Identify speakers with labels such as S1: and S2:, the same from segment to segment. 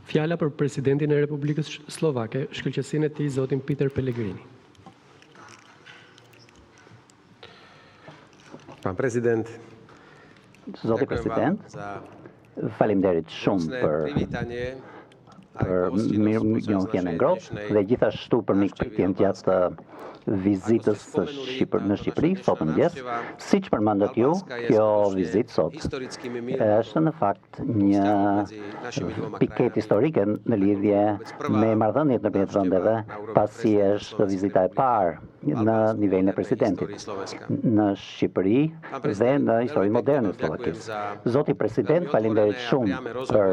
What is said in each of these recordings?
S1: Fjala për presidentin e Republikës Slovake, shkëlqësinë e tij zotin Peter Pellegrini.
S2: Pan president.
S3: Zoti president, faleminderit shumë për mirënjohjen e ngrohtë dhe gjithashtu për mikpritjen gjatë vizitës në Shqipëri sot mëngjes. Siç përmendët ju, kjo vizitë sot është në fakt një piket historike në lidhje me marrëdhëniet ndërmjet vendeve, pasi është vizita e parë në nivelin e presidentit në Shqipëri dhe në historinë moderne të Slovakisë. Zoti president, faleminderit shumë për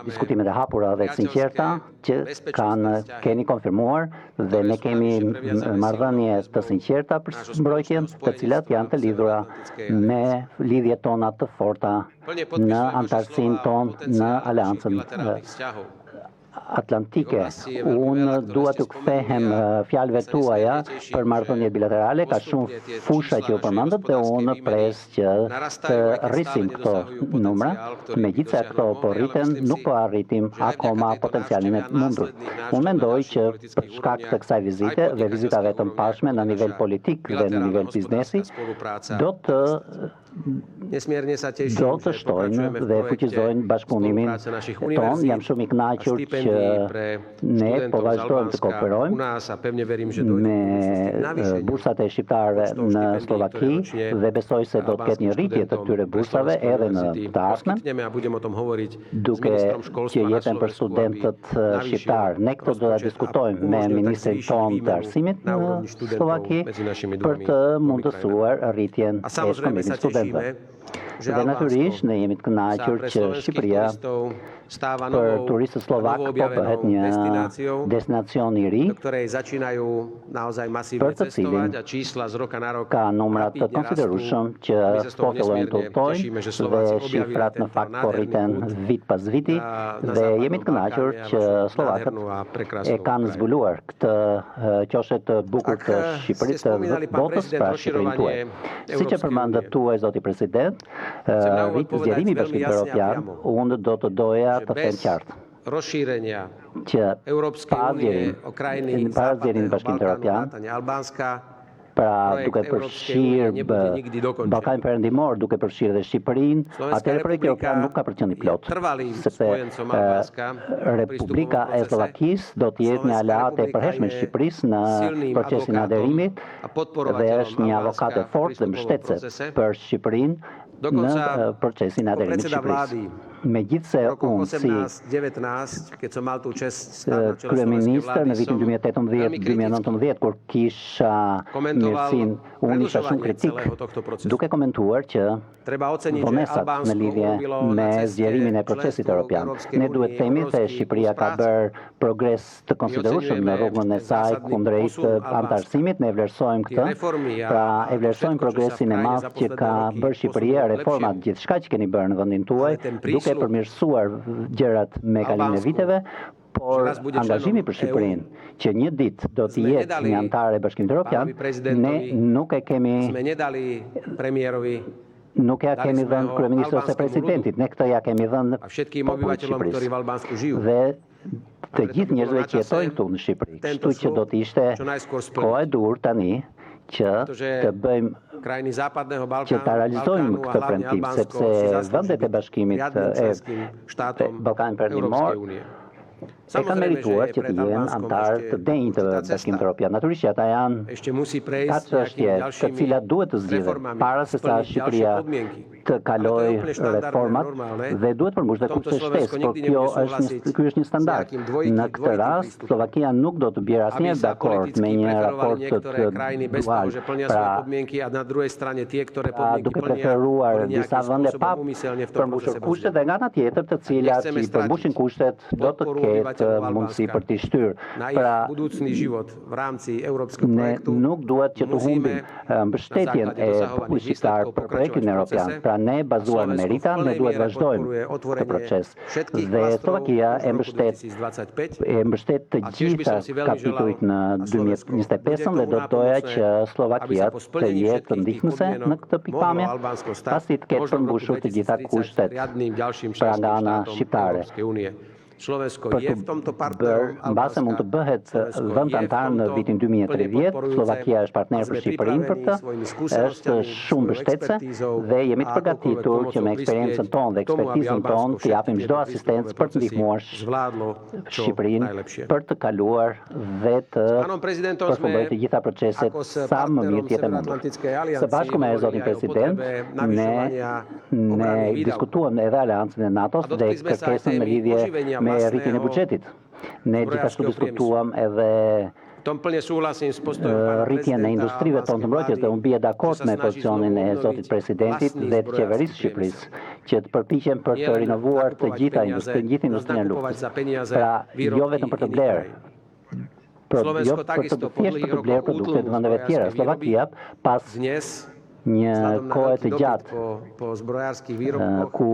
S3: diskutimet e hapura dhe të sinqerta që keni konfirmuar dhe ne kemi marrëdhënie të sinqerta për mbrojtjen, të cilat janë të lidhura me lidhjet tona të forta në antarësinë tonë në Aleancën Atlantike. Unë dua të kthehem fjalëve tuaja për marrëdhëniet bilaterale, ka shumë fusha që u përmendët dhe unë pres që të rrisim këto numra, megjithëse këto po rriten, nuk po arritim akoma potencialin e mundur. Unë mendoj që për shkak të kësaj vizite dhe vizitave të mëparshme në nivel politik dhe në nivel biznesi, do të shtojnë dhe fuqizojnë bashkëpunimin ton. Jam shumë i kënaqur që ne po vazhdojmë të kooperojmë me bursat e shqiptarëve në Slovaki dhe besoj se do të ketë një rritje të këtyre bursave edhe në të ardhmen, duke që jetën për studentët shqiptarë. Ne këtë do ta diskutojmë me ministrin ton të arsimit në Slovaki për të mundësuar rritjen e shkëmbimit studentëve. Dhe natyrisht ne jemi të kënaqur që Shqipëria për turistët slovak po bëhet një destinacion i ri për të cilin ka numra të konsiderueshëm që po fillojnë të udhtojnë dhe shifrat në fakt po rriten vit pas viti dhe jemi të kënaqur që slovakët e kanë zbuluar këtë qoshe të bukur të Shqipërisë të botës pra Shqipërinë tuaj. Siç e përmendët tuaj zoti president, zgjerimi i Bashkimit Evropian, unë do të doja të them qartë që para zgjerimit në Bashkimin Evropian, pra duke përfshirë Ballkanin Perëndimor, duke përfshirë dhe Shqipërinë, atëherë projekti evropian nuk ka për qëllim pilot, sepse Republika e Slovakisë do të jetë një aleate e përhershme e Shqipërisë në procesin e aderimit dhe është një avokat e fortë dhe mbështetëse për Shqipërinë në procesin e aderimit të Shqipërisë. Megjithse unë si kryeministër në vitin 2018-2019, kur kisha mirësinë, unë isha shumë kritik, duke komentuar që vonesat në lidhje me zgjerimin e procesit evropian. Ne duhet themi se Shqipëria ka bërë progres të konsiderueshëm në rrugën e saj kundrejt antarësimit, ne e vlerësojmë këtë, pra e vlerësojmë progresin e madh që ka bërë Shqipëria, reformat, gjithçka që keni bërë në vendin tuaj, duke përmirësuar gjërat me kalimin e viteve, por angazhimi për Shqipërinë, që një ditë do të jetë një antar e Bashkimit Evropian, ne nuk e kemi nuk ja kemi dhënë kryeministrit ose presidentit, ne këtë ja kemi dhënë popullit të Shqipërisë. Dhe të gjithë njerëzve që jetojnë këtu në Shqipëri. Kështu që do të ishte koha e dur tani që të bëjmë që ta realizojmë këtë premtim, sepse vendet e Bashkimit e Ballkanit Perëndimor e kanë merituar që të jenë antarë të denjë të Bashkimit Evropian. Natyrisht ata janë katër çështje të cilat duhet të zgjidhen para se sa Shqipëria të kalojë reformat dhe duhet përmbushë dhe kuptoj shtesë, por ky është një standard. Në këtë rast, Slovakia nuk do të bjerë asnjëherë dakord me një raport të dual, duke preferuar disa vende pa përmbushur kushtet dhe nga ana tjetër të cilat që i përmbushin kushtet do të ketë këtë mundësi për t'i shtyrë. Pra, ne nuk duhet që të humbim mbështetjen e popullit shqiptar për projektin evropian. Pra, ne bazuar në merita, ne duhet vazhdojmë këtë proces. Dhe Slovakia e mbështet të gjitha kapitujt në 2025 dhe do të doja që Slovakia të jetë të ndihmëse në këtë pikpamje, pasi të ketë përmbushur të gjitha kushtet pra nga ana shqiptare. Mbase mund të bëhet vend antar në vitin 2030, Slovakia është partner për Shqipërinë për këtë, është shumë mbështetëse dhe jemi të përgatitur që me eksperiencën tonë dhe ekspertizën tonë të japim çdo asistencë për të ndihmuar Shqipërinë për të kaluar dhe të përfundojë të gjitha proceset sa më mirë të jetë mundur. Së bashku me zotin president, ne diskutuam edhe aleancën e NATO-s dhe kërkesën në lidhje me rritjen e buxhetit. Ne gjithashtu diskutuam edhe rritjen e industrive tonë të mbrojtjes dhe unë bie dakord me pozicionin e zotit presidentit dhe të qeverisë së Shqipërisë që të përpiqen për të rinovuar të gjitha industrinë e luftës. Pra, jo vetëm për të blerë, jo për të blerë produkte të vendeve tjera. Slovakia pas një kohë të gjatë ku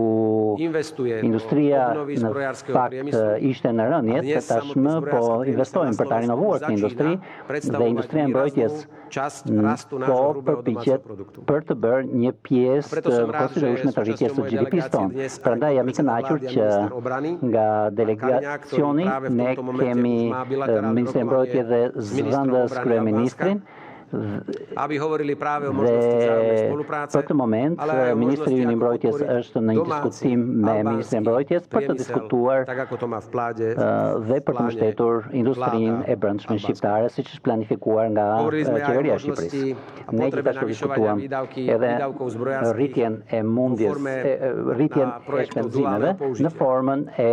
S3: industria në fakt ishte në rënje, tashmë po investojmë për ta rinovuar këtë industri dhe industria e mbrojtjes po përpiqet për të bërë një pjesë të konsiderueshme të rritjes së GDP-s tonë. Prandaj jam i kënaqur që nga delegacioni ne kemi Ministrin e Mbrojtjes dhe zëvendës kryeministrin. Dhe për të moment, Ministri i Mbrojtjes është në një diskutim me Ministrin e Mbrojtjes për të diskutuar dhe për të mbështetur industrinë e brendshme shqiptare, siç është planifikuar nga qeveria e Shqipërisë. Ne gjithashtu diskutuam edhe rritjen e rritjen e shpenzimeve në formën e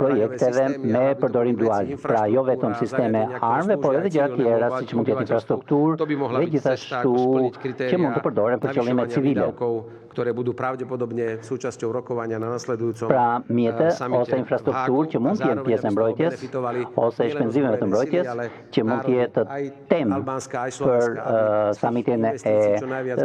S3: projekteve me përdorim dual. Pra, jo vetëm sisteme armëve, por edhe gjëra tjera, siç mund të jetë infrastrukturë dhe gjithashtu që mund të përdoren për qëllime civile. Pra, mjete ose infrastrukturë që mund të jenë pjesë e mbrojtjes ose shpenzimeve të mbrojtjes që mund të jetë temë për summitin e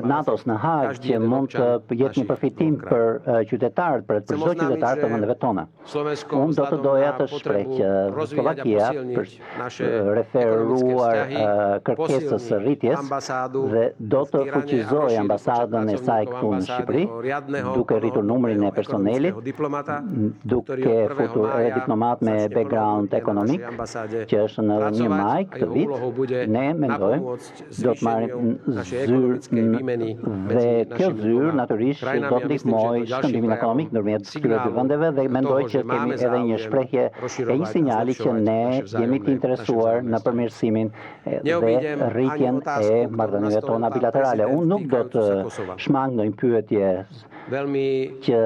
S3: NATO-s në Hag, që mund të jetë një përfitim për qytetarët, për çdo qytetar të vendeve tona. Unë do të doja të shpreh që Slovakia për referuar kërkesës së rritjes dhe do të fuqizojë ambasadën e saj këtu në Shqipëri, duke rritur numrin e personelit, duke futur edhe diplomat me background ekonomik, që është në 1 maj këtë vit. Ne mendojmë do të marrim zyrë dhe kjo zyrë natyrisht do të ndihmojë shkëmbimin ekonomik ndërmjet këtyre dy vendeve dhe mendoj që kemi edhe një shprehje e një sinjali që ne jemi të interesuar në përmirësimin dhe rritjen e marrëdhënieve tona bilaterale. Unë nuk do të shmang ndonjë pyetje që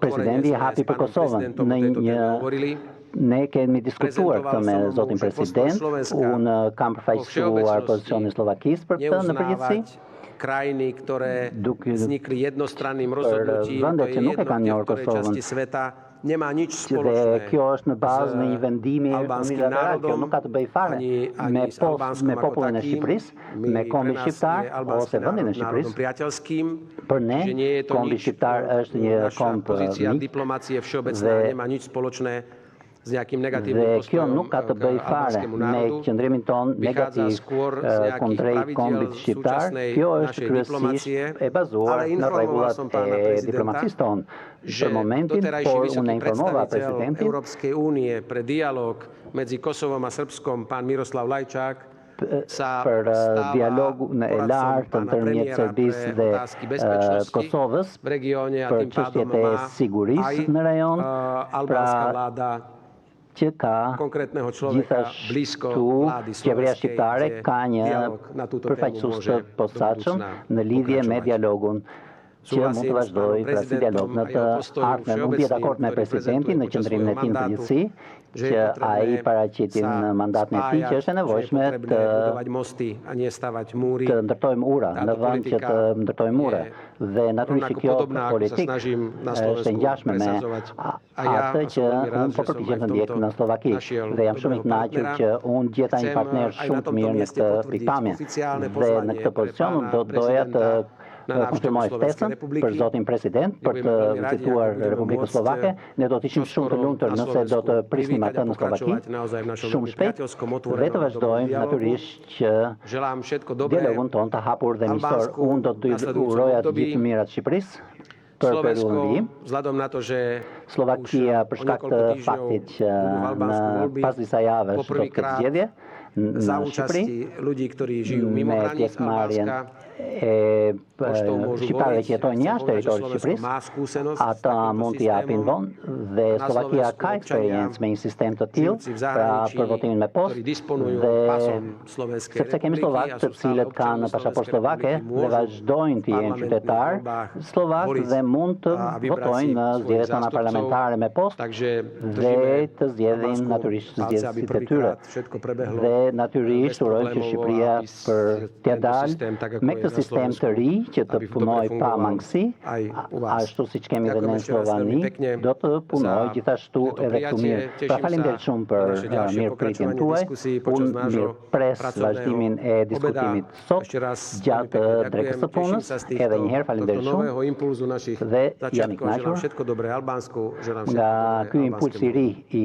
S3: presidenti hapi për Kosovën. Ne kemi diskutuar këtë me zotin president, unë kam përfaqësuar pozicionin e Slovakisë për këtë në përgjithësi. Vendet që nuk e kanë njohur Kosovën, dhe kjo është në bazë në një vendimi unilateral, kjo nuk ka të bëjë fare me popullin e Shqipërisë, me kombin shqiptar ose vendin e Shqipërisë. Për ne, kombi shqiptar është një komb mik dhe kjo nuk ka të bëjë fare me qëndrimin ton negativ kundrejt kombit shqiptar. Kjo është kryesisht e bazuar në rregullat e diplomacisë tonë. Për momentin, por unë informova presidentin për dialogu e lartë ndërmjet Serbisë dhe Kosovës për çështjet e sigurisë në rajon, pra që ka gjithashtu qeveria shqiptare ka një përfaqësues të posaçëm në lidhje me dialogun që mund të vazhdoj pra si dialog në të ardhmen. Unë bie dakord me presidentin në qendrimin e tij në përgjithësi, që ai paraqitin mandatin e tij që është e nevojshme të ndërtojmë ura në vend që të ndërtojmë mure. Dhe natyrisht kjo politikë është e ngjashme me atë që unë po përpiqem të ndjek në Slovaki. Dhe jam shumë i kënaqur që unë gjeta një partner shumë të mirë në këtë pikpamje. Dhe në këtë pozicion unë do doja të konfirmoj ftesën për zotin president për të vizituar Republikën Slovake. Ne do të ishim shumë të lumtur nëse do të prisnim atë në Slovaki shumë shpejt dhe të vazhdojmë natyrisht që dialogun ton të hapur dhe miqësor. Unë do të uroja të gjithë të mirat Shqipërisë për periudhën. Slovakia për shkak të faktit që pas disa javësh do të ketë zgjedhje në Shqipëri me pjesëmarrjen e shqiptarëve që jetojnë jashtë territorit të Shqipërisë, ata mund t'i japin vonë dhe Slovakia ka eksperiencë me një sistem të tillë pra për votimin me postë dhe sepse kemi slovakë të cilët kanë pasaportë slovake dhe vazhdojnë të jenë qytetarë slovak dhe mund të votojnë në zgjedhjet tona parlamentare me postë dhe të zgjedhin natyrisht zgjedhësit e tyre. Dhe natyrisht urojmë që Shqipëria për t'ia dalë me këtë sistem të ri që të punoj pa mangësi, ashtu siç kemi edhe në Slovani, do të punoj gjithashtu edhe këtu mirë. Pra faleminderit shumë për mirëpritjen tuaj. Unë mirëpres vazhdimin e diskutimit sot gjatë drekës së punës. Edhe një herë faleminderit shumë dhe jam i kënaqur nga ky impuls i ri i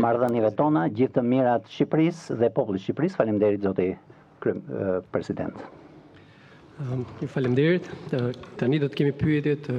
S3: marrëdhënieve tona, gjithë të mirat Shqipërisë dhe popullit Shqipërisë. Faleminderit zoti president.
S1: Ju faleminderit. Tani do të kemi pyetje të